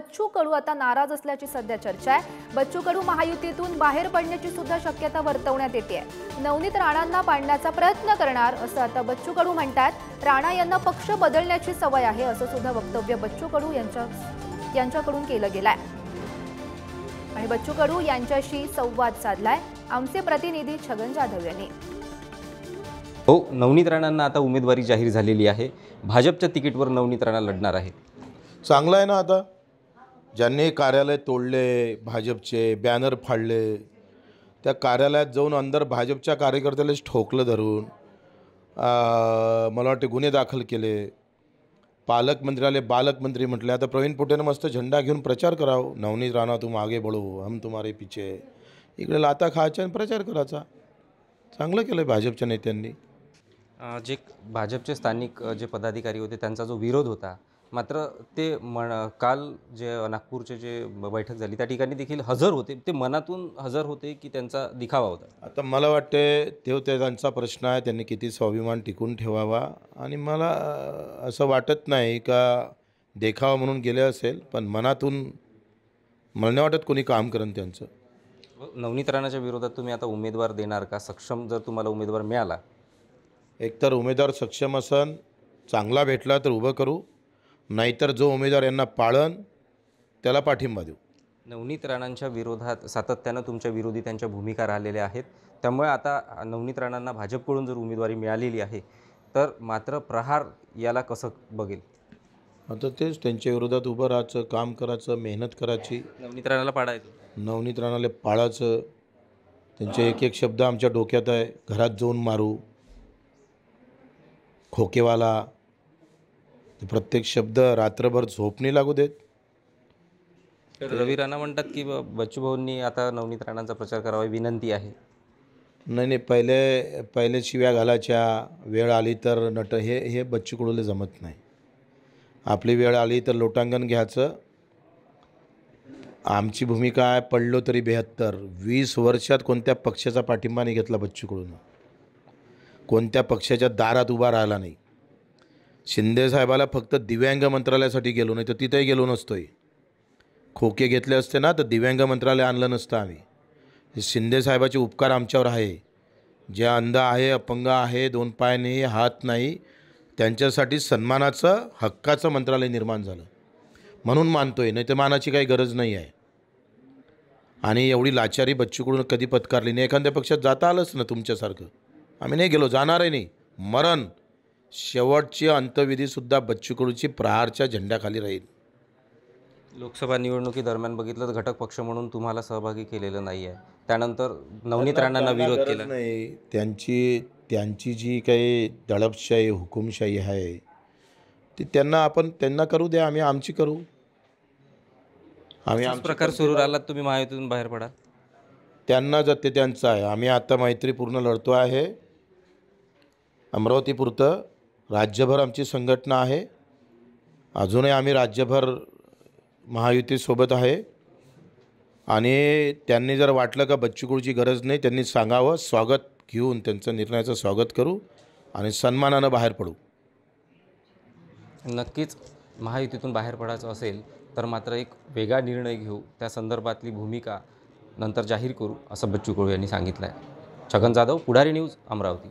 बच्चू कडू आता नाराज असल्याची सध्या चर्चा आहे। बच्चू कडू महायुतीतून बाहेर पडण्याची सुद्धा शक्यता वर्तवण्यात येते। नवनीत राणांना पाडण्याचा प्रयत्न करणार असं आता बच्चू कडू म्हणतात। राणा यांना पक्ष बदलण्याची सवय आहे असं सुद्धा वक्तव्य बच्चू कडू यांच्याकडून केलं गेलंय आणि बच्चू कडू यांच्याशी संवाद साधलाय आमचे प्रतिनिधी छगन जाधव यांनी। हो, नवनीत राणांना आता उमेदवारी जाहीर झालेली आहे। भाजपच्या तिकीटवर नवनीत राणा लढणार आहे। चांगलं आहे ना। आता ज्यांनी कार्यालय तोडले, भाजपचे बॅनर फाडले, त्या कार्यालयात जाऊन अंदर भाजपच्या कार्यकर्त्याला ठोकलं धरून, मला वाटते गुन्हे दाखल केले, पालकमंत्र्याला बालकमंत्री म्हटले। आता प्रवीण पोटेनं मस्त झेंडा घेऊन प्रचार करावं, नवनीत राणा तुम आगे बढ़ो हम तुम्हारे पीछे, इकडे लाता खायच्या आणि प्रचार करायचा। चांगलं केलं भाजपच्या नेत्यांनी। जे भाजपचे स्थानिक जे पदाधिकारी होते त्यांचा जो विरोध होता, मात्र ते काल जे नागपूरचे जे बैठक झाली त्या ठिकाणी देखील हजर होते, ते मनातून हजर होते की त्यांचा दिखावा होता? आता मला वाटते त्यांचा प्रश्न आहे, त्यांनी किती स्वाभिमान टिकून ठेवावा। आणि मला असं वाटत नाही का देखावा म्हणून गेले असेल, पण मनातून मला नाही वाटत कोणी काम करेन त्यांचं। नवनीत राणाच्या विरोधात तुम्ही आता उमेदवार देणार का? सक्षम जर तुम्हाला उमेदवार मिळाला, एकतर उमेदवार सक्षम असन, चांगला भेटला तर उभं करू, नाहीतर जो उमेदवार यांना पाळन त्याला पाठिंबा देऊ। नवनीत राणांच्या विरोधात सातत्यानं तुमच्या विरोधी त्यांच्या भूमिका राहिलेल्या आहेत, त्यामुळे आता नवनीत राणांना भाजपकडून जर उमेदवारी मिळालेली आहे तर मात्र प्रहार याला कसं बघेल? आता तेच त्यांच्या विरोधात उभं राहायचं, काम करायचं, मेहनत करायची। नवनीत राणाला पाडायचं, नवनीत राणाला पाळायचं। त्यांचे एक एक शब्द आमच्या डोक्यात आहे, घरात जाऊन मारू, खोकेवाला, प्रत्येक शब्द रात्रभर झोप नाही लागू देत। रवी राणा म्हणतात की बच्चू भाऊंनी आता नवनीत राणांचा प्रचार करावा, विनंती आहे। नाही, पहिले शिव्या घालायच्या, वेळ आली तर नट, हे बच्चू कडूला जमत नाही। आपली वेळ आली तर लोटांगण घ्यायचं। आमची भूमिका आहे, पडलो तरी 72। 20 वर्षात कोणत्या पक्षाचा पाठिंबा नाही घेतला बच्चू कडूनं, कोणत्या पक्षाच्या दारात उभा राहिला नाही। शिंदे साहेबाला फक्त दिव्यांग मंत्रालयासाठी गेलो, नाही तर तिथेही गेलो नसतोय। खोके घेतले असते ना तर दिव्यांग मंत्रालय आणलं नसतं आम्ही। शिंदे साहेबाचे उपकार आमच्यावर आहे। जे अंध आहे, अपंग आहे, 2 पाय नाही, हात नाही, त्यांच्यासाठी सन्मानाचं, हक्काचं मंत्रालय निर्माण झालं म्हणून मानतोय, नाही तर मानाची काही गरज नाही आहे। आणि एवढी लाचारी बच्चू कडून कधी पत्कारली नाही। एखाद्या पक्षात जाता आलंच ना तुमच्यासारखं, आम्ही नाही गेलो, जाणारही नाही। मरण शेवटची अंत्यविधीसुद्धा बच्चू कडूची प्रहारच्या झेंड्याखाली राहील। लोकसभा निवडणुकीदरम्यान बघितलं तर घटक पक्ष म्हणून तुम्हाला सहभागी केलेलं नाही आहे, त्यानंतर नवनीत राणांना विरोध केला नाही। त्यांची जी काही दडपशाही, हुकुमशाही आहे ती त्यांना करू द्या, आम्ही आमची करू। आम्ही प्रकार सुरू राहिला तुम्ही महायुतीतून बाहेर पडा, त्यांना जर ते त्यांचं आहे। आम्ही आता मैत्रीपूर्ण लढतो आहे। अमरावतीपुरतं राज्यभर आमची संघटना आहे, अजूनही आम्ही राज्यभर महायुतीसोबत आहे। आणि त्यांनी जर वाटलं का बच्चू कडूची गरज नाही, त्यांनी सांगावं, स्वागत घेऊन त्यांचं निर्णयाचं स्वागत करू आणि सन्मानानं बाहेर पडू। नक्कीच महायुतीतून बाहेर पडायचं असेल तर मात्र एक वेगळा निर्णय घेऊ, त्या संदर्भातली भूमिका नंतर जाहीर करू, असं बच्चू कडू यांनी सांगितलं आहे। छगन जाधव, पुढारी न्यूज, अमरावती।